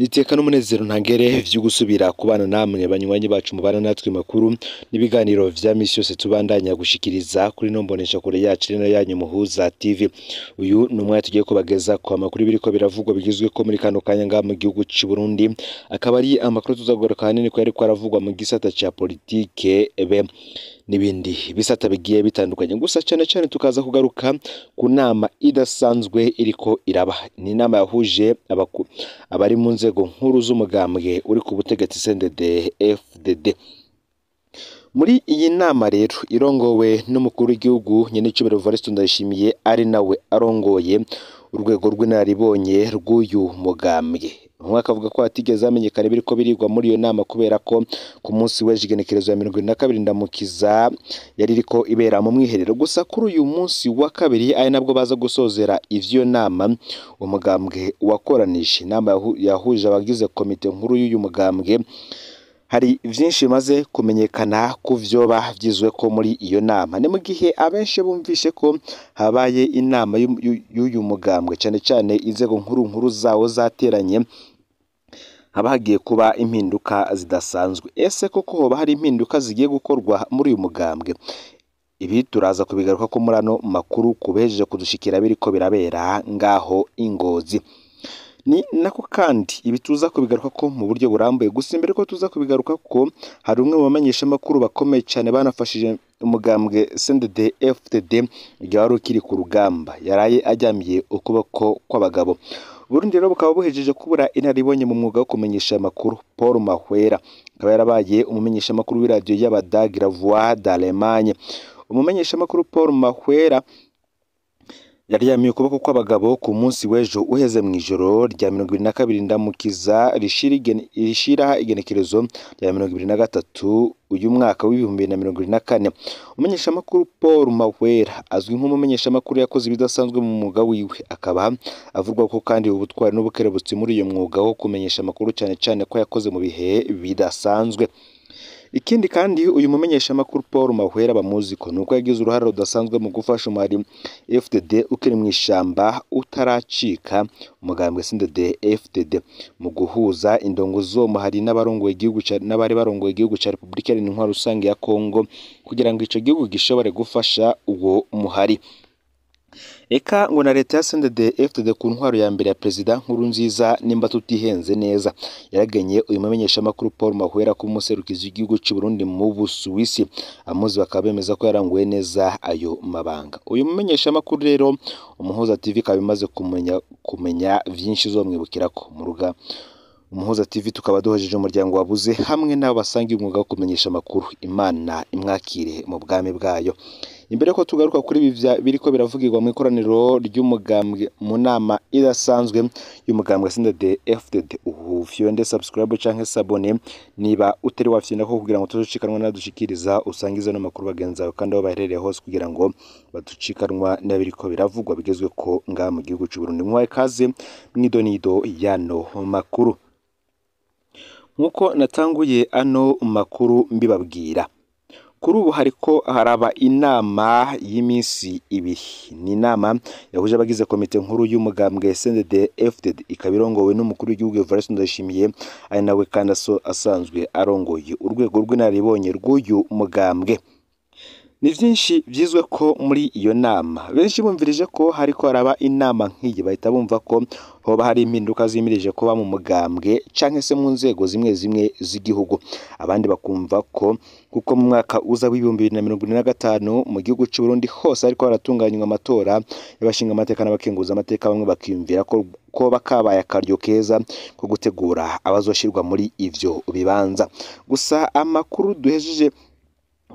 Niteka n'umunezero ntangere vyo gusubira kubana namwe banywanyi bacu mubana natwe makuru n'ibiganiro vya misi yose tubandanya gushikiriza kuri nombonesha kure yacu rino yanyu Muhuza TV. Uyu numwe tugiye kubageza kwa makuru biriko biravugwa bigizwe ko muri kano kanya nga mu gihugu c'u Burundi, akaba ari amakuru tuzagaruka hanini ko yariko aravugwa mu gisata ca politike n'ibindi bisata bigiye bitandukanye. Gusa cyane tukaza kugaruka ku nama idasanzwe iriko iraba. Ni inama yahuje abari mu nzego nkuru z'umugambwe uri ku butegetsi CNDD-FDD. Muri iyi nama rero irongowe n'umukuru w'igihugu Nyenicubahiro Evariste Ndayishimiye, ari nawe arongoye urwego rw'inararibonye rw'uyu mugambwe. Umwaka avuga ko hatigeze amenyekana biriko birigwa muri iyo nama kubera ko ku munsi w'ejo igenekerezo ya 22 Ndamukiza yari iriko ibera mu mwiherero. Gusa kuri uyu munsi wa kabiri ari nabwo baza gusozera ivyo nama, umugambwe wakoranije inama yahuje abagize komite nkuru y'uyu mugambwe. Hari vyinshi bimaze kumenyekana ku vyoba vyizwe ko muri iyo nama. Ni mu gihe abenshi bumvishe ko habaye inama y'uyu mugambwe cyane inzego nkuru zawo zateranye, haba hagiye kuba impinduka zidasanzwe. Ese koko hoba hari impinduka zigiye gukorwa muri uyu mugambwe? Ibi turaza kubigaruka ko muri ano makuru kubejeje kudushikira biriko birabera ngaho Ingozi. Ni nako kandi ibi tuza kubigaruka ko mu buryo burambuye. Gusa imbere ko tuza kubigaruka ko hari umwe mu bamenyesha makuru bakomeye cyane banafashije umugambwe CNDD-FDD igihe wari ukiri ku rugamba, yaraye ajyamiye ukuboko kw'abagabo. Burundi rero bukaba buhejeje kubura inaribonye mu mwuga wo kumenyesha amakuru. Paul Mahwera akaba yarabaye umumenyesha makuru w'iradiyo y'Abadage La Voix d'Allemagne. Umumenyesha makuru Paul Mahwera yaryamiye ukuboko kw'abagabo ku munsi w'ejo uheze mu ijoro rya 22 Ndamukiza rishira igenekerezo rya 2023 uyu mwaka w'2024. Umumenyesha makuru Paul Mahwera azwi nk'umumenyesha makuru yakoze ibidasanzwe mu mwuga wiwe, akaba avurwa ko kandi ubutwari n'ubukerebutsi muri iyo mwuga wo kumenyesha makuru cyane ko yakoze mu bihe bidasanzwe. Ikindi kandi uyu mumenyesha makuru Paul Mahwera bamuziko nuko yagize uruhare rudasanzwe mu gufasha umwari FDD ukiri mu ishamba utaracika umugambwe CNDD-FDD mu guhuza indongo zo muhari n'abarongoye igihugu n'abari barongoye igihugu ca Republika Iharanira Rusange ya Kongo kugira ngo ico gihugu gishobore gufasha uwo muhari. Eka ngo na leta ya CNDD-FDD ku ntwaro ya mbere ya Perezida Nkurunziza nimba tutihenze neza yaragenye uyu mumenyesha makuru Paul Mahwera ku muserukizi w'igihugu cy'u Burundi mu Busuwisi. Amuzi bakaba bemeza ko yaranguye neza ayo mabanga. Uyu mumenyesha makuru rero Umuhuza TV ikaba imaze kumenya vyinshi zomwibukirako mu ruga. Umuhuza TV tukaba duhojeje umuryango wabuze hamwe n'abo basangiye umwuga wo kumenyesha makuru. Imana imwakire mu bwami bwayo. Imbere ko tugaruka kuri ibi biriko biravugirwa mu ikoraniro ry'umugambwe mu nama idasanzwe y'umugambwe CNDD-FDD, ufyonde subscribe canke sabone niba utari wafyenda ko kugira ngo tuzucikanwa nadushikiriza usangize no makuru bagenzawe kandi aho baherereye hose kugira ngo baducikanwa n'abiriko biravugwa bigezwe ko nga mu gihugu cy'u Burundi. Mwaye kaze mwidonido yano makuru. Nkuko natanguye ano makuru mbibabwira, kuri ubu hariko haraba inama y'imisi ibiri. Ni inama yahuje abagize komite nkuru y'umugambwe CNDD-FDD ikaba irongowe n'umukuru w'igihugu Evariste Ndayishimiye, ari nawe kandi asanzwe arongoye urwego rw'inararibonye rw'uyu mugambwe. Ni vyinshi vyizwe ko muri iyo nama. Benshi bumvirije ko hariko haraba inama nk'iyi bahita bumva ko hoba hari impinduka zimirije kuba mu mugambwe canke se mu nzego zimwe z'igihugu. Abandi bakumva ko kuko mu mwaka uza w'2025 mu gihugu cy'u Burundi hose ariko haratunganywa amatora y'abashinga amateka n'abakenguza amateka, bamwe bakiyumvira ko bakabaye akaryo keza ko gutegura abazoshirwa muri ivyo bibanza. Gusa amakuru duhejeje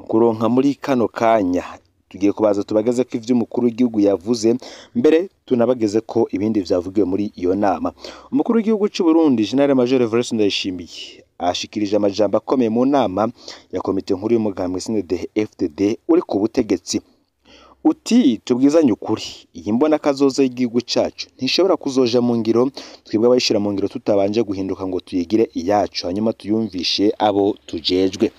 kuronka muri kano kanya tugiye kubaza tubageze ko ivyo umukuru w'igihugu yavuze, mbere tunabageze ko ibindi vyavugiwe muri iyo nama. Umukuru w'igihugu cy'u Burundi General Major Evariste Ndayishimiye ashikirije amajambo akomeye mu nama ya komite nkuru y'umugambwe CNDD-FDD uri ku butegetsi. Uti tubwizanye ukuri, iyi mbona kazoza y'igihugu cacu ntishobora kuzoja mu ngiro twebwe abayishira mu ngiro tutabanje guhinduka ngo tuyigire iyacu hanyuma tuyumvishe abo tujejwe.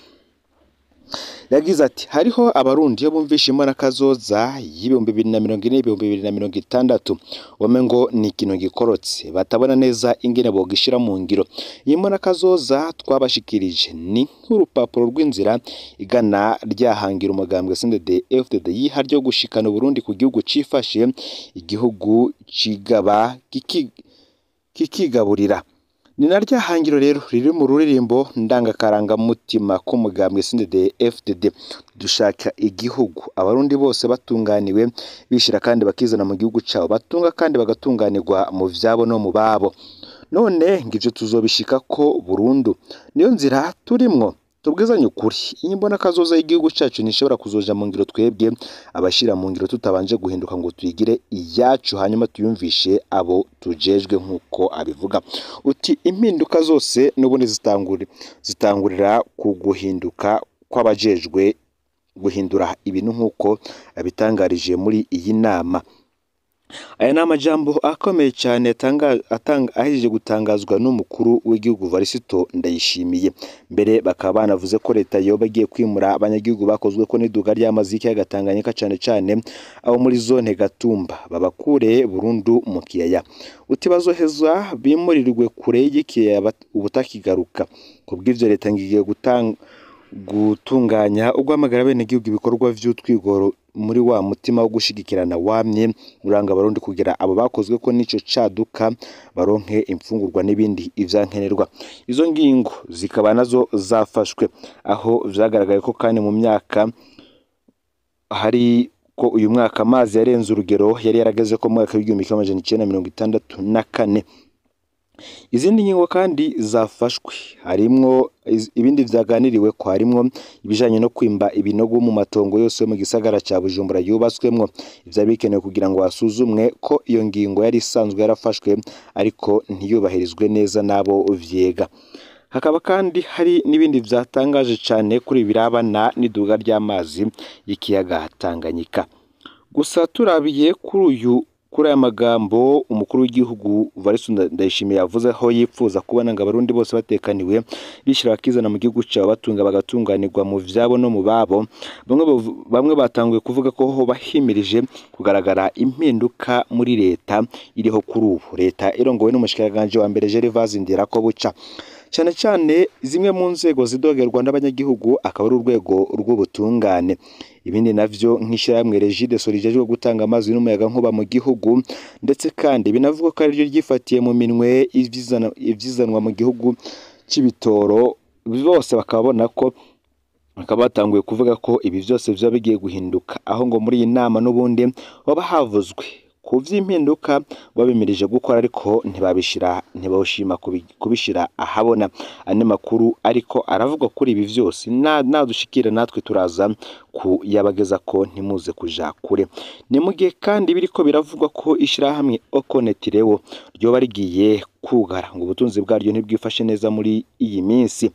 yagize ati hariho abarundi yo bumvisha imbona kazoza y'ibihumbi 2040 ibihumbi 2060 wamengo ni ikintu gikorotse batabona neza ingene bogishira mu ngiro. Iyi mbona kazoza twabashikirije ni nk'urupapuro rw'inzira igana ryahangira umugambwe CNDD-FDD yiharyo gushikana Burundi ku gihugu cifashe igihugu cigaba kikigaburira. Ni narya hangiro rero riri mu ruririmbo ndangakaranga mutima ko mugambwe CNDD-FDD dushaka igihugu abarundi bose batunganiwe bishira kandi bakizana mu gihugu cabo batunga kandi bagatunganirwa mu vyabo no mu babo. None ngivyo tuzobishika ko Burundu niyo nzira turimwo tubwizanye ukuri. Imbona kazoza y'igihugu cacu nishobora kuzoja mu ngiro twebwe abashira mu ngiro tutabanje guhinduka ngo tuyigire iyacu hanyuma tuyumvishe abo tujejwe nkuko abivuga. Uti impinduka zose n'ubundi zitangurira ku guhinduka kw'abajejwe guhindura ibintu nkuko abitangarije muri iyi nama. Aya nama jambo akomeye cyane ahije gutangazwa n'umukuru w'igihugu Varisito Ndayishimiye. Mbere bakaba banavuze ko leta yoba igiye kwimura abanyagihugu bakozwe ko n'iduga ry'amaziki y'Agatanganyika cyane abo muri zone Gatumba babakure burundu mu kiyaya. Uti bazohezwa bimurirwe kure y'ikiyaya ubutakigaruka. Kubw'ivyo leta ngiye gutunganya ugwamagara bene igihugu ibikorwa vy'utwigoro muri wa mutima wo gushigikirana wamye uranga abarundi kugira abo bakozwe ko nico caduka baronke imfungurwa n'ibindi ivyankenerwa. Izo ngingo zikaba nazo zafashwe aho vyagaragaye ko kandi mu myaka hari ko uyu mwaka amazi yarenze urugero yari yarageze ko mu mwaka w'1964. Izindi ngingo kandi zafashwe harimwo ibindi vyaganiriwe ko harimwo ibijanye no kwimba ibinogo mu matongo yose mu gisagara ca Bujumbura yubatswemwo. Ivyo bikenewe kugira ngo basuzumwe ko iyo ngingo yari isanzwe yarafashwe ariko ntiyubahirizwe neza nabo vyega. Hakaba kandi hari n'ibindi vyatangaje cyane kuri birabana n'iduga ry'amazi y'ikiyaga Tanganyika. Gusa turabiye kuri aya magambo umukuru w'igihugu Varisito Ndayishimiye yavuze aho yipfuza kubona ngo abarundi bose batekaniwe bishira bakizana mu gihugu cabo batunga bagatunganirwa mu vyabo no mu babo. Bamwe batanguye kuvuga ko ho bahimirije kugaragara impinduka muri leta iriho kuri ubu. Leta irongowe n'umushikiranganje wa mbere Gervais Ndirakobuca. Cyane zimwe mu nzego zidogerwa n'abanyagihugu akaba ari urwego rw'ubutungane. Ibindi navyo nk'ishyirahamwe Regide Solijejwe gutanga amazi n'umuyaga nkuba mu gihugu ndetse kandi binavuga ko ari ryo ryifatiye mu minwe ivyizanwa mu gihugu c'ibitoro. Bose bakabona ko batanguye kuvuga ko ibi vyose vyo bigiye guhinduka aho ngo muri iyi nama n'ubundi baba havuzwe ku vy'impinduka babimirije gukora ariko ntibawushima kubishira ahabona. Ane makuru ariko aravuga kuri ibi vyose nadushikira natwe turaza kuyabageza ko ntimuze kuja kure. Ni mu gihe kandi biriko biravugwa ko ishirahamwe Okonet Lewo ryoba rigiye kugara ngo ubutunzi bwaryo ntibwifashe neza muri iyi minsi.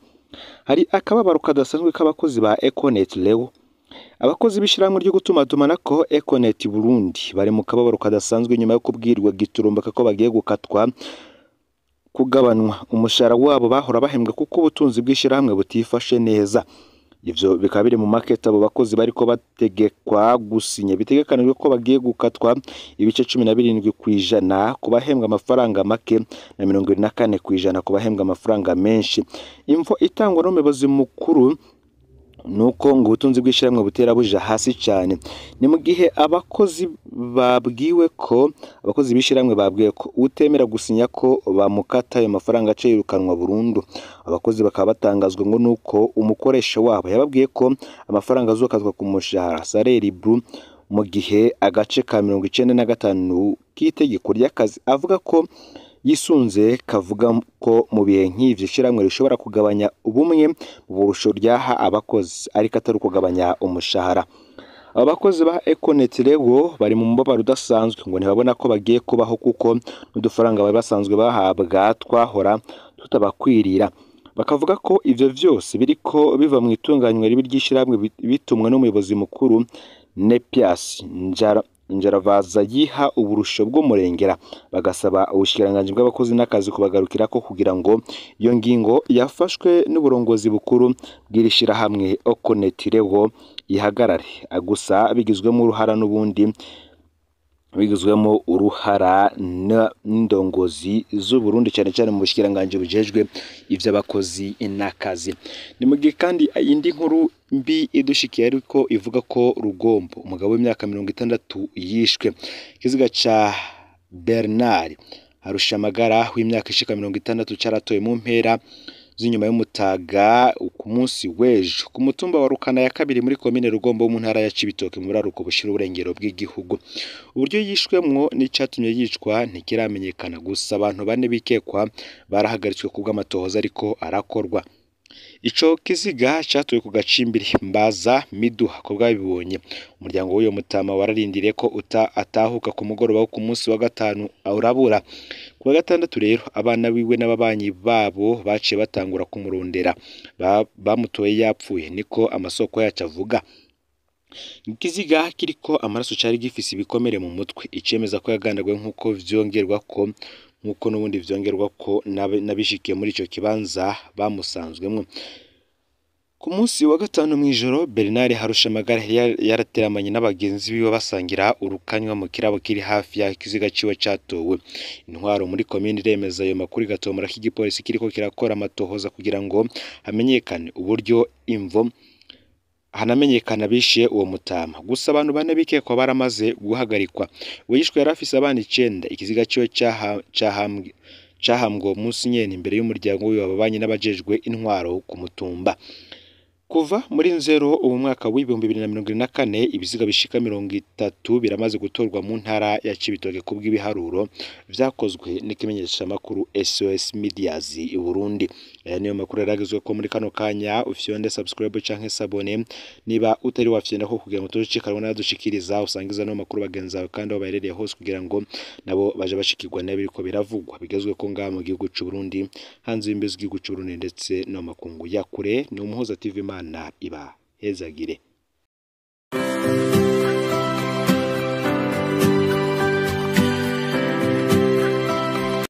Hari akababaro kadasanzwe k'abakozi ba Okonet Lewo. Abakozi b'ishiramwe ryo gutumatumanako Econet Burundi bari mu kababaro kadasanzwe nyuma yo kubwirwa giturumbaka ko bagiye gukatwa kugabanwa umushahara wabo bahora bahembwa kuko ubutunzi bw'ishiramwe butifashe neza. Ivyo bikaba biri mu market abo bakozi bariko bategekwa gusinya bitegekanijwe ko bagiye gukatwa ibice 17% kubahembwa amafaranga make na 24% kubahembwa amafaranga menshi. Imvo itangwa n'umuyobozi mukuru nuko ngo ubutunzi bw'ishiramwe butera buja hasi cyane. Ni mu gihe abakozi b'ishiramwe babwiye ko utemera gusinya ko bamukata ayo mafaranga ace yirukanwa burundu. Abakozi bakaba batangazwa ngo nuko umukoresha wabo yababwiye ko amafaranga azokatwa ku mushahara salaire brut mu gihe agace ka 95 k'itegeko ry'akazi avuga ko yisunze kavuga ko mu bihe nk'ivyo ishiramwe rishobora kugabanya ubumwe mu burusho ryaha abakozi ariko atari kugabanya umushahara. Abakozi ba Econet Lewo bari mu mbabaro udasanzwe ngo ntibabona ko bagiye kubaho kuko n'udufaranga bari basanzwe bahabwa twahora tutabakwirira. Bakavuga ko ivyo vyose biriko biva mu itunganywa ribi ry'ishiramwe bitumwe n'umuyobozi mukuru Nepias Njaravaza yiha uburusho bw'umurengera bagasaba ubushikiranganji bw'abakozi n'akazi kubagarukirako kugira ngo iyo ngingo yafashwe n'uburongozi bukuru bw'irishira hamwe Okonetireho ihagarare. Gusa bigizwemo uruhara n'indongozi z'u Burundi cyane cyane mu bushikiranganji bujejwe ivy'abakozi n'akazi. Ni mu gihe kandi indi nkuru mbi idushikiye ariko ivuga ko Rugombo umugabo w'imyaka 60 yishwe. Ikiziga ca Bernard Harushamagara w'imyaka ishika 60 caratoye mu mpera z'inyuma y'umutaga ku munsi w'ejo ku mutumba wa Rukana ya kabiri muri komine Rugombo mu ntara ya Cibitoke mu buraruko bushira uburengero bw'igihugu. Uburyo yishwemwo n'icatumye yicwa ntikiramenyekana, gusa abantu bane bikekwa barahagaritswe kubw'amatohoza ariko arakorwa. Ico kiziga catoye ku gacimbiri Mbaza Miduha ko bwabibonye. Umuryango w'uyo mutama wararindiriye ko atahuka ku mugoroba wo ku munsi wa gatanu urabura. Ku wa gatandatu rero abana biwe n'ababanyi babo baciye batangura kumurondera, bamutoye yapfuye niko amasoko yacu avuga. Ikiziga kiriko amaraso cari gifise ibikomere mu mutwe, icemeza ko yagandagwe nk'uko n'ubundi vyongerwa ko nabishikiye muri ico kibanza bamusanzwemwo. Ku munsi wa gatanu mw'ijoro Bernard Harushamagara yarateramanye n'abagenzi biwe basangira urukanywa mu kirabo kiri hafi ya kiziga ciwe catowe. Intwaro muri komine iremeza ayo makuru igatomora ko igipolisi kiriko kirakora amatohoza kugira ngo hamenyekane uburyo hanamenyekana bishe uwo mutama. Gusa abantu bane bikekwa baramaze guhagarikwa. Wishwe yarafise abana 9. Ikiziga ciwe cahambwe munsi nyene imbere y'umuryango wiwe ababanye n'abajejwe intwaro ku mutumba. Kuva muri Nzero ubu mwaka w'2024 ibiziga bishika 30 biramaze gutorwa mu ntara ya Cibitoke kubw'ibiharuro vyakozwe n'ikimenyesha makuru SOS Medias i Burundi. Aya niyo makuru yaragizwe ko muri kano kanya ufyonde subscribe canke sabone niba utari wafyenda ko kugira ngo tucikarwa nadushikiriza usangiza no makuru bagenzawe kandi aho baherereye hose kugira ngo nabo baje bashikirwa n'abiriko biravugwa bigezwe ko ngaha mu gihugu c'u Burundi hanze y'imbizi y'igihugu c'u Burundi ndetse no makungu ya kure. Ni Umuhoza TV Imana iba hezagire.